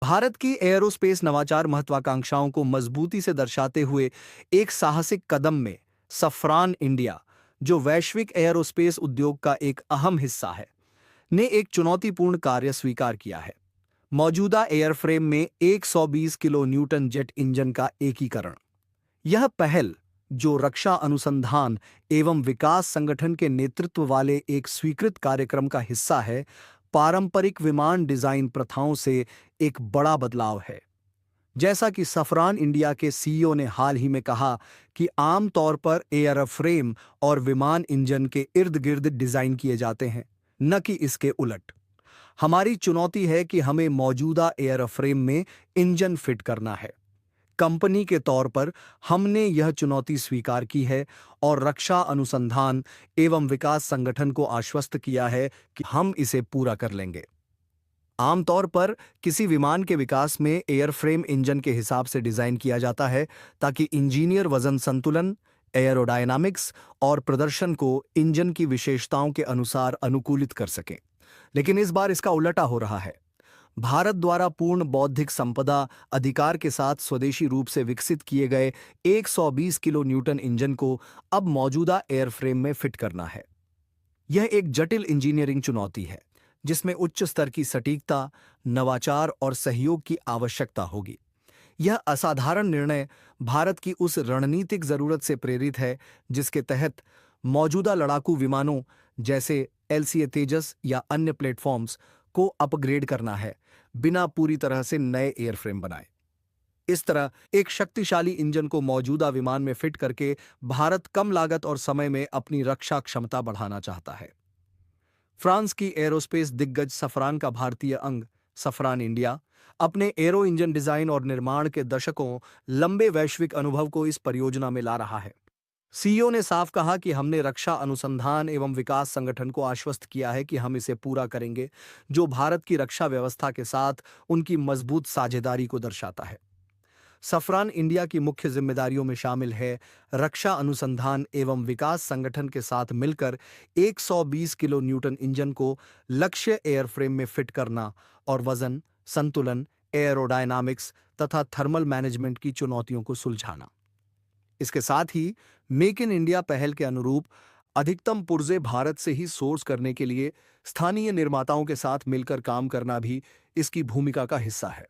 भारत की एयरोस्पेस नवाचार महत्वाकांक्षाओं को मजबूती से दर्शाते हुए एक साहसिक कदम में सफरान इंडिया, जो वैश्विक एयरोस्पेस उद्योग का एक अहम हिस्सा है, ने एक चुनौतीपूर्ण कार्य स्वीकार किया है। मौजूदा एयरफ्रेम में 120 किलो न्यूटन जेट इंजन का एकीकरण। यह पहल, जो रक्षा अनुसंधान एवं विकास संगठन के नेतृत्व वाले एक स्वीकृत कार्यक्रम का हिस्सा है, पारंपरिक विमान डिजाइन प्रथाओं से एक बड़ा बदलाव है। जैसा कि सफरान इंडिया के सीईओ ने हाल ही में कहा कि आमतौर पर एयरफ्रेम और विमान इंजन के इर्द गिर्द डिजाइन किए जाते हैं, न कि इसके उलट। हमारी चुनौती है कि हमें मौजूदा एयरफ्रेम में इंजन फिट करना है। कंपनी के तौर पर हमने यह चुनौती स्वीकार की है और रक्षा अनुसंधान एवं विकास संगठन को आश्वस्त किया है कि हम इसे पूरा कर लेंगे। आमतौर पर किसी विमान के विकास में एयरफ्रेम इंजन के हिसाब से डिजाइन किया जाता है ताकि इंजीनियर वजन संतुलन, एरोडायनामिक्स और प्रदर्शन को इंजन की विशेषताओं के अनुसार अनुकूलित कर सकें। लेकिन इस बार इसका उल्टा हो रहा है। भारत द्वारा पूर्ण बौद्धिक संपदा अधिकार के साथ स्वदेशी रूप से विकसित किए गए 120 किलो न्यूटन इंजन को अब मौजूदा एयरफ्रेम में फिट करना है। यह एक जटिल इंजीनियरिंग चुनौती है, जिसमें उच्च स्तर की सटीकता, नवाचार और सहयोग की आवश्यकता होगी। यह असाधारण निर्णय भारत की उस रणनीतिक जरूरत से प्रेरित है जिसके तहत मौजूदा लड़ाकू विमानों जैसे एलसीए तेजस या अन्य प्लेटफॉर्म्स को अपग्रेड करना है, बिना पूरी तरह से नए एयरफ्रेम बनाए। इस तरह एक शक्तिशाली इंजन को मौजूदा विमान में फिट करके भारत कम लागत और समय में अपनी रक्षा क्षमता बढ़ाना चाहता है। फ्रांस की एरोस्पेस दिग्गज सफरान का भारतीय अंग सफरान इंडिया अपने एरो इंजन डिजाइन और निर्माण के दशकों लंबे वैश्विक अनुभव को इस परियोजना में ला रहा है। सीईओ ने साफ कहा कि हमने रक्षा अनुसंधान एवं विकास संगठन को आश्वस्त किया है कि हम इसे पूरा करेंगे, जो भारत की रक्षा व्यवस्था के साथ उनकी मजबूत साझेदारी को दर्शाता है। सफरान इंडिया की मुख्य जिम्मेदारियों में शामिल है रक्षा अनुसंधान एवं विकास संगठन के साथ मिलकर 120 किलो न्यूटन इंजन को लक्ष्य एयरफ्रेम में फिट करना और वजन, संतुलन, एरोडायनामिक्स तथा थर्मल मैनेजमेंट की चुनौतियों को सुलझाना। इसके साथ ही मेक इन इंडिया पहल के अनुरूप अधिकतम पुर्जे भारत से ही सोर्स करने के लिए स्थानीय निर्माताओं के साथ मिलकर काम करना भी इसकी भूमिका का हिस्सा है।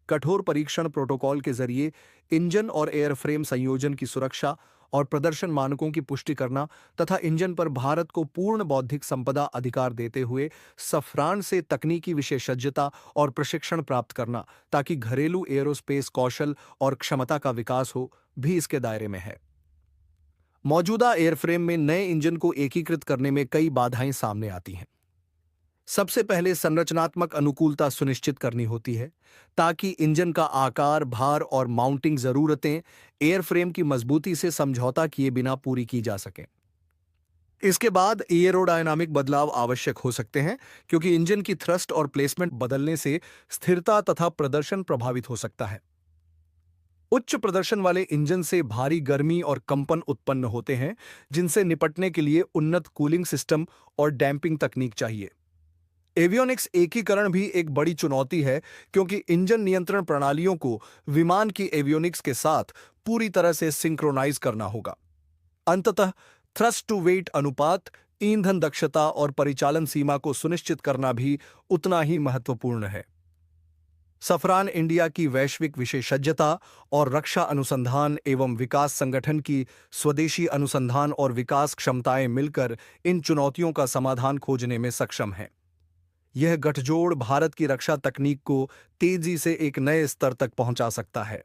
कठोर परीक्षण प्रोटोकॉल के जरिए इंजन और एयरफ्रेम संयोजन की सुरक्षा और प्रदर्शन मानकों की पुष्टि करना तथा इंजन पर भारत को पूर्ण बौद्धिक संपदा अधिकार देते हुए सफरान से तकनीकी विशेषज्ञता और प्रशिक्षण प्राप्त करना ताकि घरेलू एरोस्पेस कौशल और क्षमता का विकास हो, भी इसके दायरे में है। मौजूदा एयरफ्रेम में नए इंजन को एकीकृत करने में कई बाधाएं सामने आती हैं। सबसे पहले संरचनात्मक अनुकूलता सुनिश्चित करनी होती है ताकि इंजन का आकार, भार और माउंटिंग जरूरतें एयरफ्रेम की मजबूती से समझौता किए बिना पूरी की जा सकें। इसके बाद एरोडायनामिक बदलाव आवश्यक हो सकते हैं, क्योंकि इंजन की थ्रस्ट और प्लेसमेंट बदलने से स्थिरता तथा प्रदर्शन प्रभावित हो सकता है। उच्च प्रदर्शन वाले इंजन से भारी गर्मी और कंपन उत्पन्न होते हैं, जिनसे निपटने के लिए उन्नत कूलिंग सिस्टम और डैम्पिंग तकनीक चाहिए। एवियोनिक्स एकीकरण भी एक बड़ी चुनौती है, क्योंकि इंजन नियंत्रण प्रणालियों को विमान की एवियोनिक्स के साथ पूरी तरह से सिंक्रोनाइज करना होगा। अंततः थ्रस्ट टू वेट अनुपात, ईंधन दक्षता और परिचालन सीमा को सुनिश्चित करना भी उतना ही महत्वपूर्ण है। सफरान इंडिया की वैश्विक विशेषज्ञता और रक्षा अनुसंधान एवं विकास संगठन की स्वदेशी अनुसंधान और विकास क्षमताएं मिलकर इन चुनौतियों का समाधान खोजने में सक्षम हैं। यह गठजोड़ भारत की रक्षा तकनीक को तेजी से एक नए स्तर तक पहुंचा सकता है।